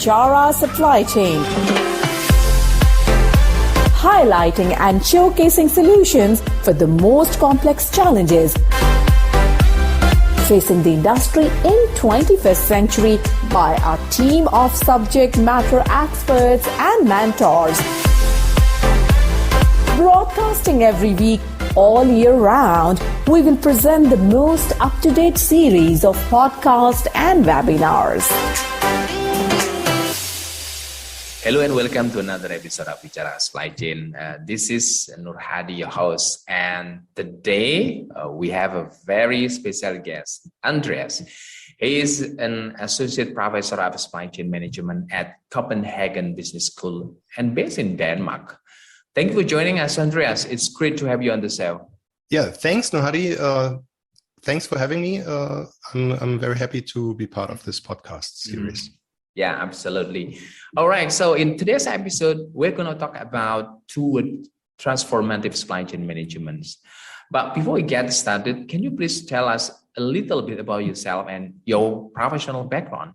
Bichara Supply Chain, highlighting and showcasing solutions for the most complex challenges facing the industry in 21st century by our team of subject matter experts and mentors. Broadcasting every week, all year round, we will present the most up-to-date series of podcasts and webinars. Hello and welcome to another episode of Bichara Supply Chain. This is Nur Hadi, your host, and today we have a very special guest, Andreas. He is an associate professor of supply chain management at Copenhagen Business School and based in Denmark. Thank you for joining us, Andreas. It's great to have you on the show. Yeah, thanks, Nur Hadi. Thanks for having me. I'm very happy to be part of this podcast series. Yeah, absolutely. All right. So in today's episode, we're going to talk about transformative supply chain management. But before we get started, can you please tell us a little bit about yourself and your professional background?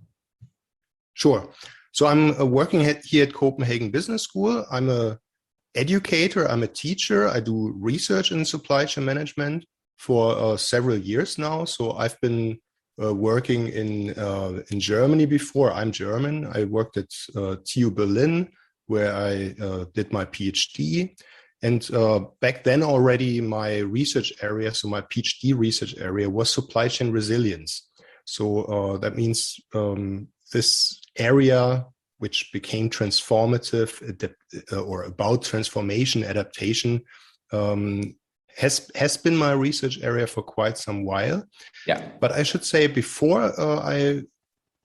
Sure. So I'm working here at Copenhagen Business School. I'm an educator. I'm a teacher. I do research in supply chain management for several years now. So I've been working in Germany before. I'm German. I worked at TU Berlin, where I did my PhD. And back then already my research area, so my PhD research area was supply chain resilience. So that means this area which became transformative or about transformation, adaptation, has been my research area for quite some while. Yeah. But I should say before I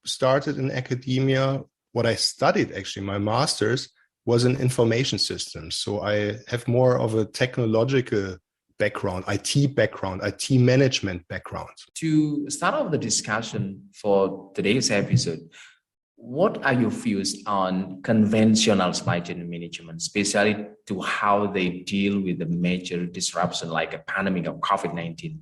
started in academia, what I studied actually, my master's, was in information systems. So I have more of a technological background, IT management background. To start off the discussion for today's episode, what are your views on conventional supply chain management, especially to how they deal with the major disruption like a pandemic of COVID-19?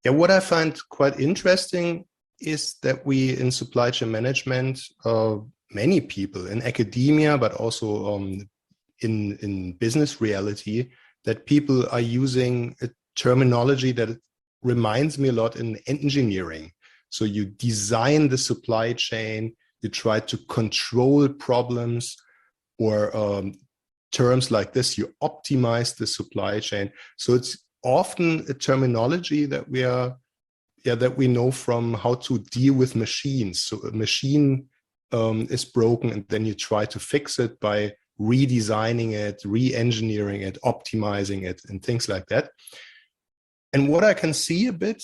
Yeah, what I find quite interesting is that we in supply chain management, many people in academia, but also in business reality, that people are using a terminology that reminds me a lot in engineering. So you design the supply chain, you try to control problems, or terms like this, you optimize the supply chain. So it's often a terminology that we know from how to deal with machines. So a machine is broken, and then you try to fix it by redesigning it, re-engineering it, optimizing it, and things like that. And what I can see a bit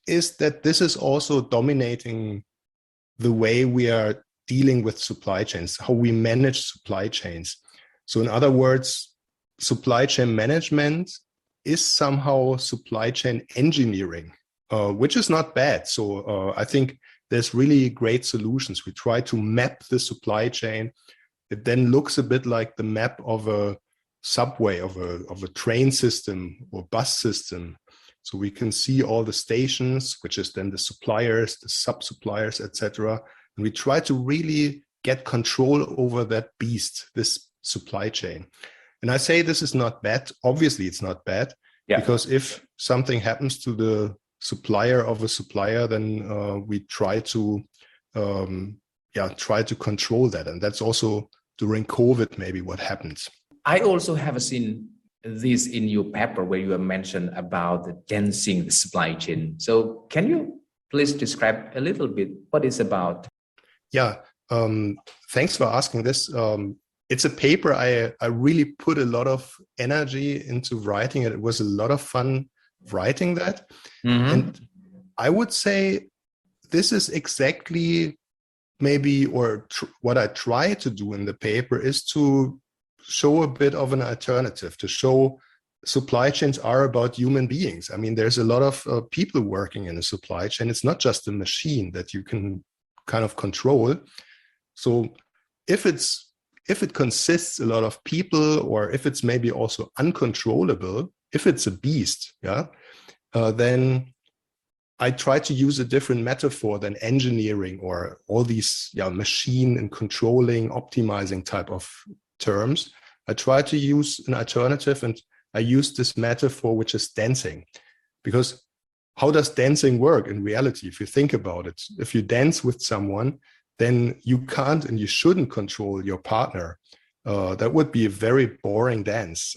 is that this is also dominating the way we are dealing with supply chains, how we manage supply chains. So in other words, supply chain management is somehow supply chain engineering, which is not bad. So I think there's really great solutions. We try to map the supply chain. It then looks a bit like the map of a subway, of a train system or bus system. So we can see all the stations, which is then the suppliers, the sub-suppliers, etc. And we try to really get control over that beast, this supply chain. And I say this is not bad. Obviously, it's not bad, because if something happens to the supplier of a supplier, then we try to control that. And that's also during COVID, maybe what happens. I also have seen this in your paper where you have mentioned about the dancing the supply chain. So can you please describe a little bit what it's about? Yeah, thanks for asking this. It's a paper I really put a lot of energy into writing it. It was a lot of fun writing that. Mm-hmm. And I would say this is exactly maybe, what I try to do in the paper is to show a bit of an alternative, to show supply chains are about human beings. I mean, there's a lot of people working in a supply chain. It's not just a machine that you can kind of control. So if it consists a lot of people, or if it's maybe also uncontrollable, if it's a beast, then I try to use a different metaphor than engineering or all these machine and controlling, optimizing type of terms. I try to use an alternative, and I use this metaphor, which is dancing. Because how does dancing work in reality? If you think about it, if you dance with someone, then you can't and you shouldn't control your partner. That would be a very boring dance,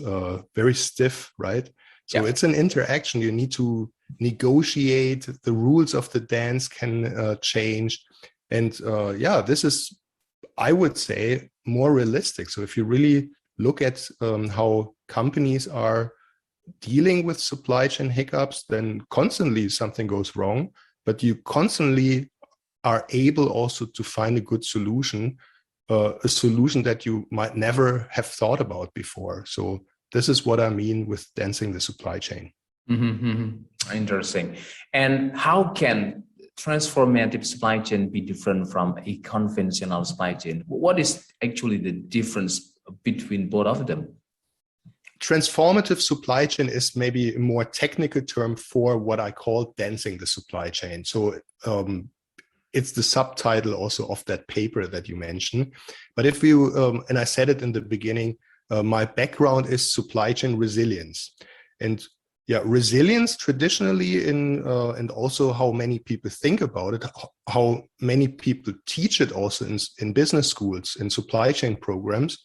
very stiff, right? So it's an interaction. You need to negotiate. The rules of the dance can change. And this is, I would say, more realistic. So if you really look at how companies are dealing with supply chain hiccups, then constantly something goes wrong, but you constantly are able also to find a good solution, a solution that you might never have thought about before. So this is what I mean with dancing the supply chain. Interesting. And how can transformative supply chain be different from a conventional supply chain? What is actually the difference between both of them? Transformative supply chain is maybe a more technical term for what I call dancing the supply chain. So it's the subtitle also of that paper that you mentioned. But if you, and I said it in the beginning, my background is supply chain resilience. And resilience traditionally and also how many people think about it, how many people teach it also in business schools, in supply chain programs.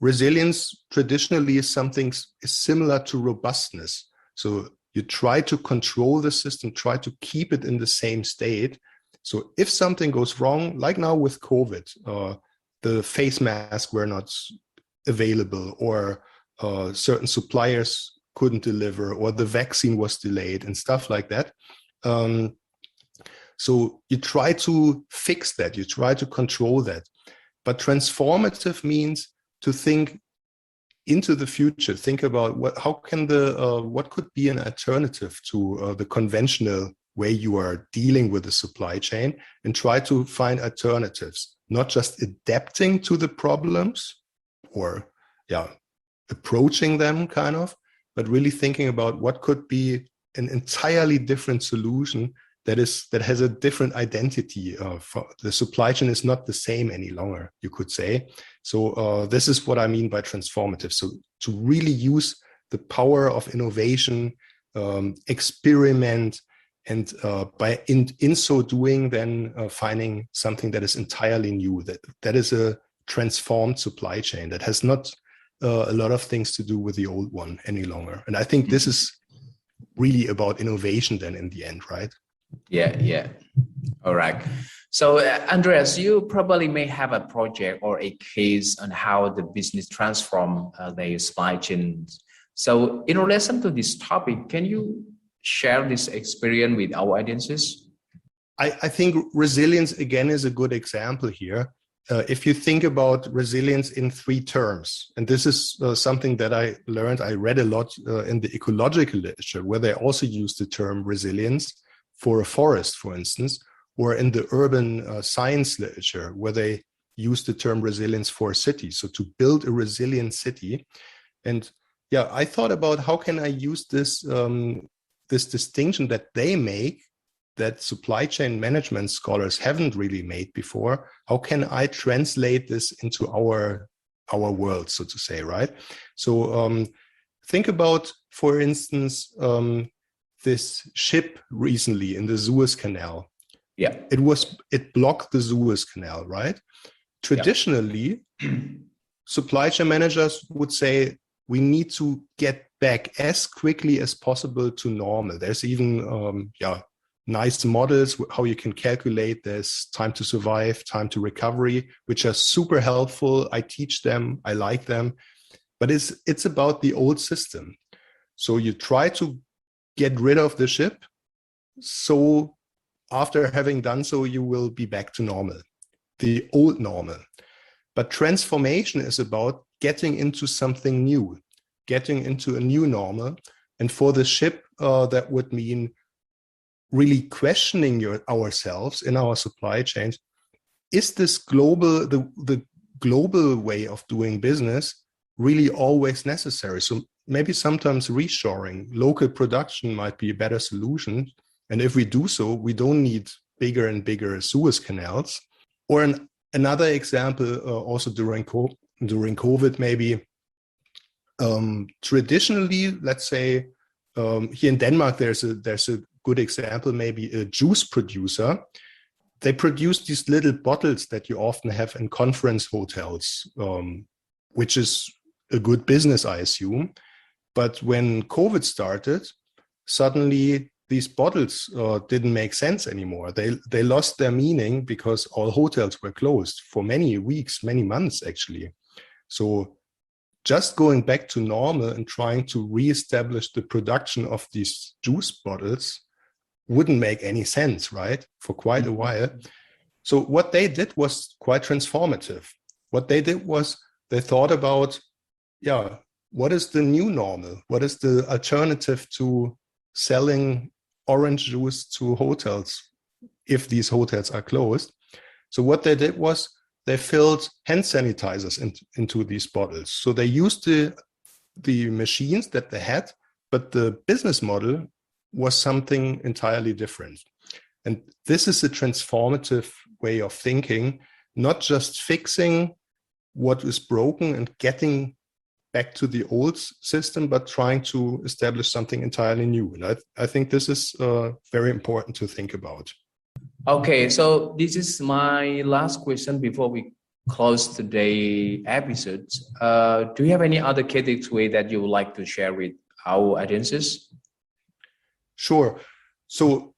Resilience traditionally is something similar to robustness. So you try to control the system, try to keep it in the same state. So if something goes wrong, like now with COVID, the face masks were not available, or certain suppliers couldn't deliver, or the vaccine was delayed and stuff like that. So you try to fix that, you try to control that. But transformative means to think into the future, think about what could be an alternative to the conventional way you are dealing with the supply chain, and try to find alternatives, not just adapting to the problems or approaching them kind of, but really thinking about what could be an entirely different solution that has a different identity. The supply chain is not the same any longer, you could say. So this is what I mean by transformative. So to really use the power of innovation, experiment, and by in so doing, then finding something that is entirely new, that is a transformed supply chain that has not a lot of things to do with the old one any longer. And I think this is really about innovation then in the end, right? Yeah. All right. So Andreas, you probably may have a project or a case on how the business transform their supply chains. So in relation to this topic, can you share this experience with our audiences? I think resilience again is a good example here. If you think about resilience in three terms, and this is something that I read a lot in the ecological literature, where they also use the term resilience for a forest, for instance, or in the urban science literature, where they use the term resilience for a city. So to build a resilient city. And I thought about how can I use this, this distinction that they make, that supply chain management scholars haven't really made before. How can I translate this into our world, so to say, right? So think about, for instance, this ship recently in the Suez Canal. Yeah, it blocked the Suez Canal, right? Traditionally, supply chain managers would say we need to get back as quickly as possible to normal. There's even nice models how you can calculate this time to survive, time to recovery, which are super helpful. I teach them, I like them, but it's about the old system. So you try to get rid of the ship, so after having done so, you will be back to normal, the old normal. But transformation is about getting into something new, getting into a new normal. And for the ship, that would mean really questioning ourselves in our supply chains. Is this the global way of doing business really always necessary? So maybe sometimes reshoring, local production might be a better solution. And if we do so, we don't need bigger and bigger Suez canals. Or another example, also during COVID, maybe traditionally, let's say here in Denmark, there's a good example, maybe a juice producer. They produce these little bottles that you often have in conference hotels, which is a good business, I assume. But when COVID started, suddenly these bottles didn't make sense anymore. They lost their meaning because all hotels were closed for many weeks, many months, actually. So just going back to normal and trying to reestablish the production of these juice bottles wouldn't make any sense, right? For quite a while. So what they did was quite transformative. What they did was they thought about, what is the new normal? What is the alternative to selling orange juice to hotels if these hotels are closed? So what they did was they filled hand sanitizers into these bottles. So they used the machines that they had, but the business model was something entirely different. And this is a transformative way of thinking, not just fixing what is broken and getting back to the old system, but trying to establish something entirely new. And I think this is very important to think about. Okay, so this is my last question before we close today's episode. Do you have any other key takeaway that you would like to share with our audiences? Sure. So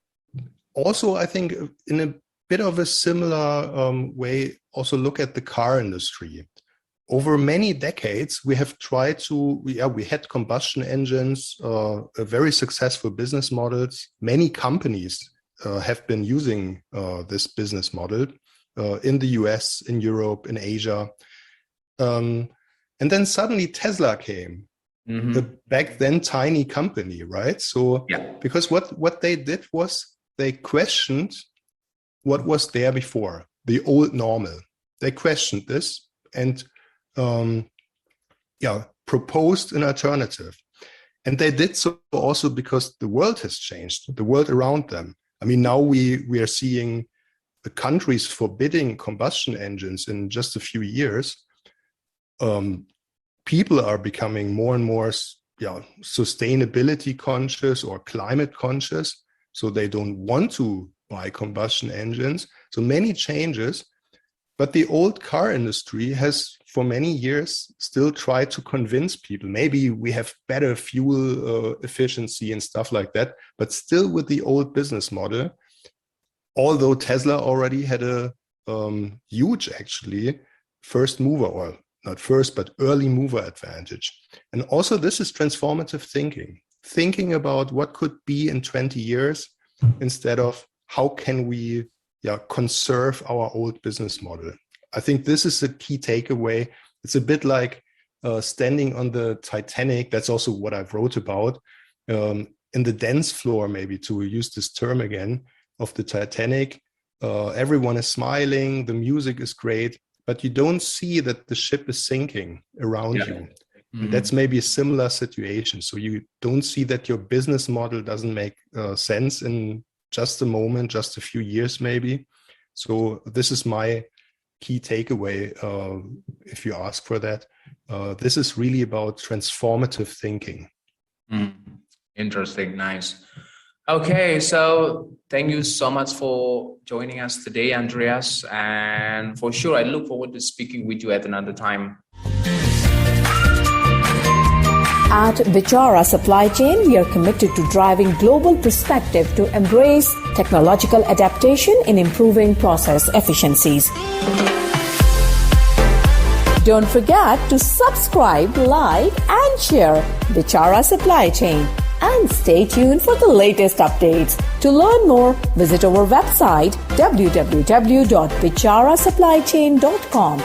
also, I think in a bit of a similar way, also look at the car industry. Over many decades, we have tried to, we had combustion engines, very successful business models. Many companies have been using this business model in the US, in Europe, in Asia. And then suddenly Tesla came. The back then tiny company, right? So because what they did was they questioned what was there before, the old normal. They questioned this and proposed an alternative. And they did so also because the world has changed, the world around them. I mean, now we are seeing the countries forbidding combustion engines in just a few years. People are becoming more and more sustainability conscious or climate conscious. So they don't want to buy combustion engines. So many changes. But the old car industry has for many years still tried to convince people, maybe we have better fuel efficiency and stuff like that, but still with the old business model, although Tesla already had a huge, actually, first mover, or not first, but early mover advantage. And also this is transformative thinking about what could be in 20 years instead of how can we conserve our old business model. I think this is a key takeaway. It's a bit like standing on the Titanic. That's also what I wrote about. In the dance floor, maybe to use this term again, of the Titanic, everyone is smiling, the music is great, but you don't see that the ship is sinking around you. And that's maybe a similar situation. So you don't see that your business model doesn't make sense in just a moment, just a few years maybe. So this is my key takeaway, if you ask for that. This is really about transformative thinking. Interesting, nice. Okay, so thank you so much for joining us today, Andreas. And for sure, I look forward to speaking with you at another time. At Bichara Supply Chain, we are committed to driving global perspective to embrace technological adaptation in improving process efficiencies. Don't forget to subscribe, like, and share Bichara Supply Chain. And stay tuned for the latest updates. To learn more, visit our website www.bicharasupplychain.com.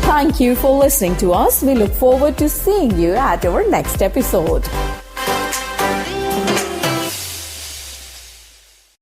Thank you for listening to us. We look forward to seeing you at our next episode.